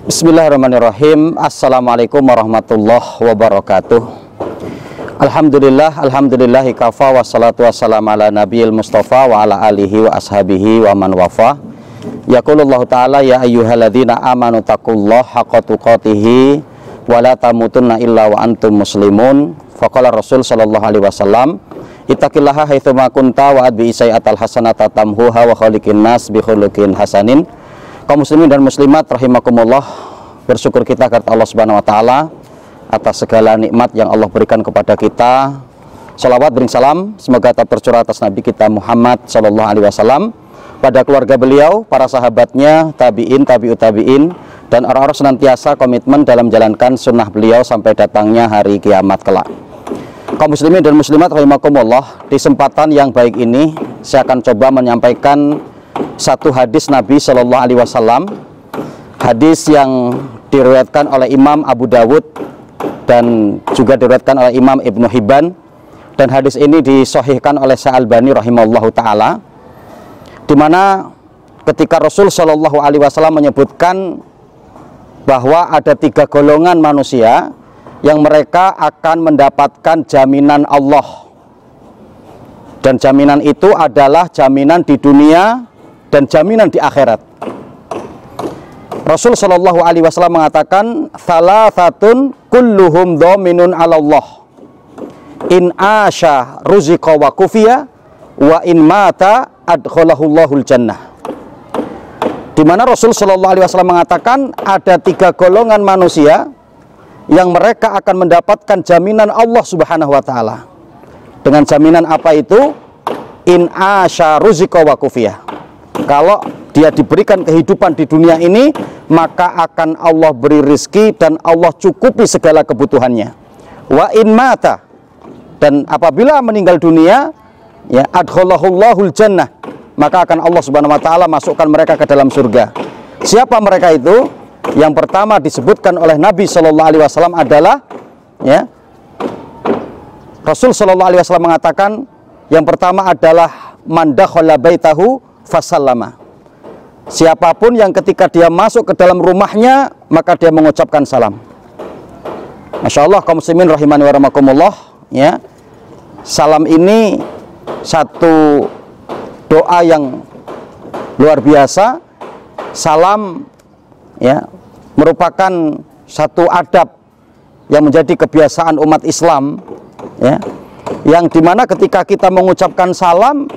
Bismillahirrahmanirrahim. Assalamualaikum warahmatullahi wabarakatuh. Alhamdulillahi kafa, wassalatu wassalamu ala nabiyil mustafa wa ala alihi wa ashabihi wa man wafa. Yaqulullahu ta'ala ya ayyuhalladzina amanu taqullaha haqqa tuqatihi wa la tamutunna illa wa antum muslimun. Faqala Rasul sallallahu alaihi wasallam, ittaqillaha haitsuma kunta wa adbi sayyi'atal hasanata tamhuha wa khaliqin nas bi khuluqin hasanin. Kaum muslimin dan muslimat rahimakumullah, bersyukur kita kepada Allah Subhanahu wa taala atas segala nikmat yang Allah berikan kepada kita. Shalawat bering salam semoga tetap tercurah atas Nabi kita Muhammad sallallahu alaihi wasallam, pada keluarga beliau, para sahabatnya, tabi'in, tabi'ut tabi'in, dan orang-orang senantiasa komitmen dalam menjalankan sunnah beliau sampai datangnya hari kiamat kelak. Kaum muslimin dan muslimat rahimakumullah, di kesempatan yang baik ini saya akan coba menyampaikan satu hadis Nabi Shallallahu Alaihi Wasallam, hadis yang diriwayatkan oleh Imam Abu Dawud dan juga diriwayatkan oleh Imam Ibnu Hibban, dan hadis ini disahihkan oleh Syalbani rahimahullahu taala, di mana ketika Rasul Shallallahu Alaihi Wasallam menyebutkan bahwa ada 3 golongan manusia yang mereka akan mendapatkan jaminan Allah, dan jaminan itu adalah jaminan di dunia dan jaminan di akhirat. Rasul Shallallahu Alaihi Wasallam mengatakan, salasatun kulluhum dhaminun 'ala Allah, in asha ruziqa wa kufiya, wa in mata adkhalahullahu jannah. Di mana Rasul Shallallahu Alaihi Wasallam mengatakan ada 3 golongan manusia yang mereka akan mendapatkan jaminan Allah Subhanahu wa taala. Dengan jaminan apa itu? In asha ruziqa wa kufiya. Kalau dia diberikan kehidupan di dunia ini, maka akan Allah beri rizki dan Allah cukupi segala kebutuhannya. Wa in mata, dan apabila meninggal dunia, ya adkhalahullahu jannah, maka akan Allah Subhanahu wa taala masukkan mereka ke dalam surga. Siapa mereka itu? Yang pertama disebutkan oleh Nabi Shallallahu Alaihi Wasallam adalah, ya, Rasul Shallallahu Alaihi Wasallam mengatakan, yang pertama adalah man dakhala baitahu fasallama. Siapapun yang ketika dia masuk ke dalam rumahnya, maka dia mengucapkan salam. Masya Allah, kaum muslimin rahimani wa rahmakumullah, ya, salam ini satu doa yang luar biasa. Salam, ya, merupakan satu adab yang menjadi kebiasaan umat Islam, ya, yang dimana ketika kita mengucapkan salam,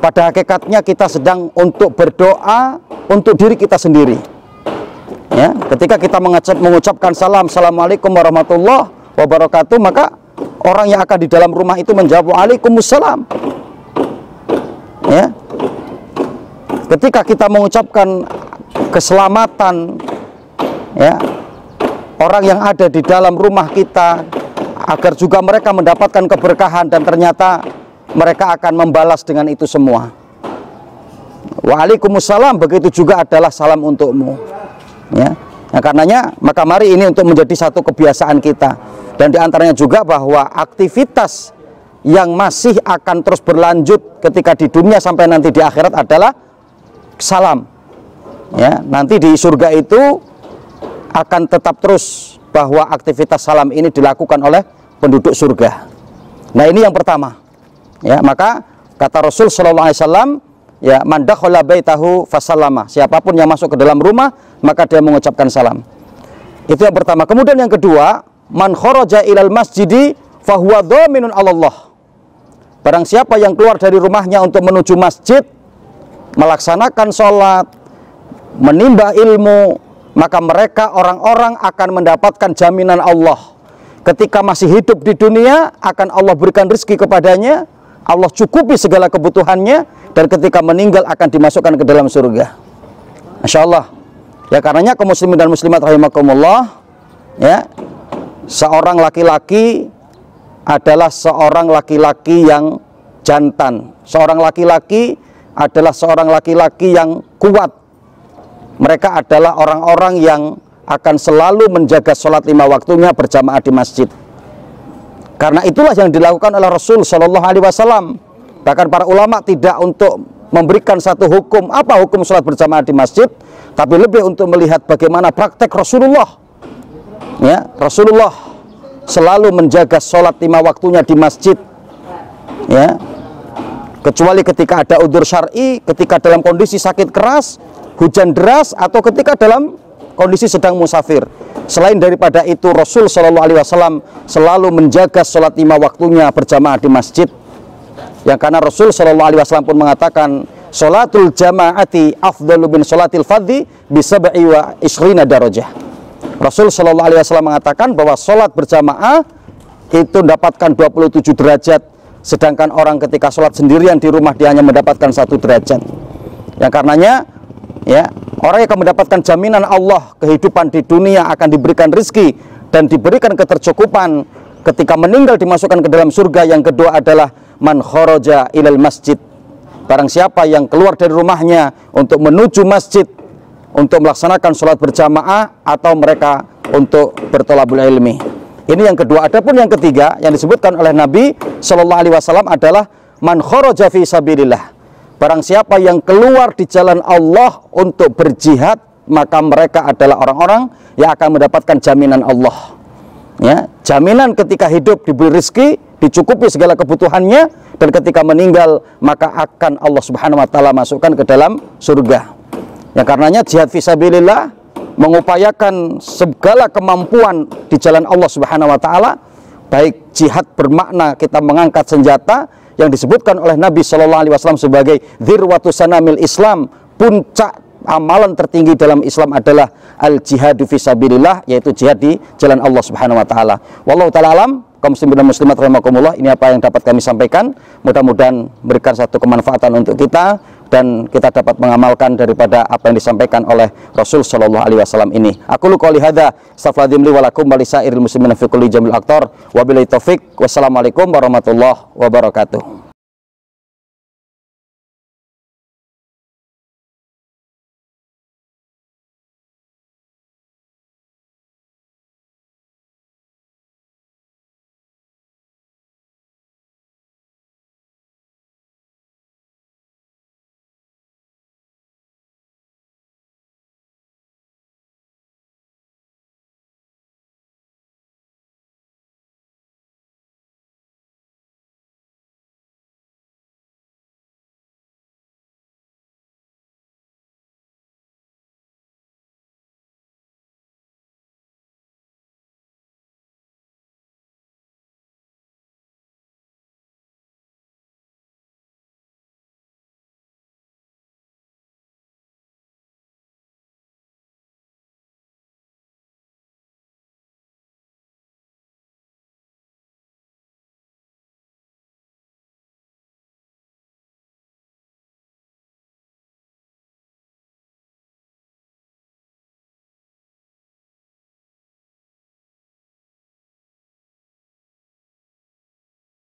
pada hakikatnya kita sedang untuk berdoa untuk diri kita sendiri, ya. Ketika kita mengucapkan salam, assalamualaikum warahmatullahi wabarakatuh, maka orang yang akan di dalam rumah itu menjawab waalaikumsalam, ya. Ketika kita mengucapkan keselamatan, ya, orang yang ada di dalam rumah kita, agar juga mereka mendapatkan keberkahan, dan ternyata mereka akan membalas dengan itu semua. Waalaikumsalam, begitu juga adalah salam untukmu, ya. Nah, karenanya maka mari ini untuk menjadi satu kebiasaan kita, dan diantaranya juga bahwa aktivitas yang masih akan terus berlanjut ketika di dunia sampai nanti di akhirat adalah salam, ya. Nanti di surga itu akan tetap terus bahwa aktivitas salam ini dilakukan oleh penduduk surga. Nah, ini yang pertama, ya. Maka kata Rasul Shallallahu Alaihi Wasallam, ya, man dakhala baitahu fasallama. Siapapun yang masuk ke dalam rumah, maka dia mengucapkan salam. Itu yang pertama. Kemudian yang kedua, man kharaja ilal masjidi fahuwa dhaminun 'ala Allah. Barang siapa yang keluar dari rumahnya untuk menuju masjid, melaksanakan sholat, menimba ilmu, maka mereka orang-orang akan mendapatkan jaminan Allah. Ketika masih hidup di dunia, akan Allah berikan rezeki kepadanya, Allah cukupi segala kebutuhannya, dan ketika meninggal akan dimasukkan ke dalam surga. Masya Allah, ya. Karenanya kaum muslimin dan muslimat rahimakumullah, ya, seorang laki-laki adalah seorang laki-laki yang jantan. Seorang laki-laki adalah seorang laki-laki yang kuat. Mereka adalah orang-orang yang akan selalu menjaga sholat 5 waktunya berjamaah di masjid. Karena itulah yang dilakukan oleh Rasul Shallallahu Alaihi Wasallam. Bahkan para ulama tidak untuk memberikan satu hukum, apa hukum sholat berjamaah di masjid, tapi lebih untuk melihat bagaimana praktek Rasulullah. Ya, Rasulullah selalu menjaga sholat 5 waktunya di masjid. Ya, kecuali ketika ada udzur syar'i, ketika dalam kondisi sakit keras, hujan deras, atau ketika dalam kondisi sedang musafir. Selain daripada itu, Rasul Shallallahu Alaihi Wasallam selalu menjaga sholat 5 waktunya berjamaah di masjid. Yang karena Rasul Shallallahu Alaihi Wasallam pun mengatakan, sholatul jamaati afdalu min sholatil fadhi bisab'i wa ishrina darajah. Rasul Shallallahu Alaihi Wasallam mengatakan bahwa sholat berjamaah itu mendapatkan 27 derajat, sedangkan orang ketika sholat sendirian di rumah dia hanya mendapatkan 1 derajat. Yang karenanya, ya, orang yang akan mendapatkan jaminan Allah, kehidupan di dunia, akan diberikan rezeki dan diberikan ketercukupan ketika meninggal dimasukkan ke dalam surga. Yang kedua adalah man kharaja ilal masjid, barang siapa yang keluar dari rumahnya untuk menuju masjid untuk melaksanakan sholat berjamaah atau mereka untuk bertolabul ilmi. Ini yang kedua. Adapun yang ketiga yang disebutkan oleh Nabi Shallallahu Alaihi Wasallam adalah man kharaja fi sabilillah, barang siapa yang keluar di jalan Allah untuk berjihad, maka mereka adalah orang-orang yang akan mendapatkan jaminan Allah. Ya, jaminan ketika hidup diberi rezeki, dicukupi segala kebutuhannya, dan ketika meninggal maka akan Allah Subhanahu wa taala masukkan ke dalam surga. Yang karenanya jihad fisabilillah, mengupayakan segala kemampuan di jalan Allah Subhanahu wa taala, baik jihad bermakna kita mengangkat senjata yang disebutkan oleh Nabi Shallallahu Alaihi Wasallam sebagai dzirwatu sanamil Islam, puncak amalan tertinggi dalam Islam adalah al-jihadu fisabilillah, yaitu jihad di jalan Allah Subhanahu wa taala. Wallahu taala alam. Kaum muslimin dan muslimat rahimakumullah, ini apa yang dapat kami sampaikan. Mudah-mudahan memberikan satu kemanfaatan untuk kita dan kita dapat mengamalkan daripada apa yang disampaikan oleh Rasul Shallallahu Alaihi Wasallam ini. Aku lu qouli hadza, astaghfirullahaladzim li wa lakum wa lisairil muslimina fi kulli jamil aqtar. Wabillahi taufik. Wassalamualaikum warahmatullahi wabarakatuh.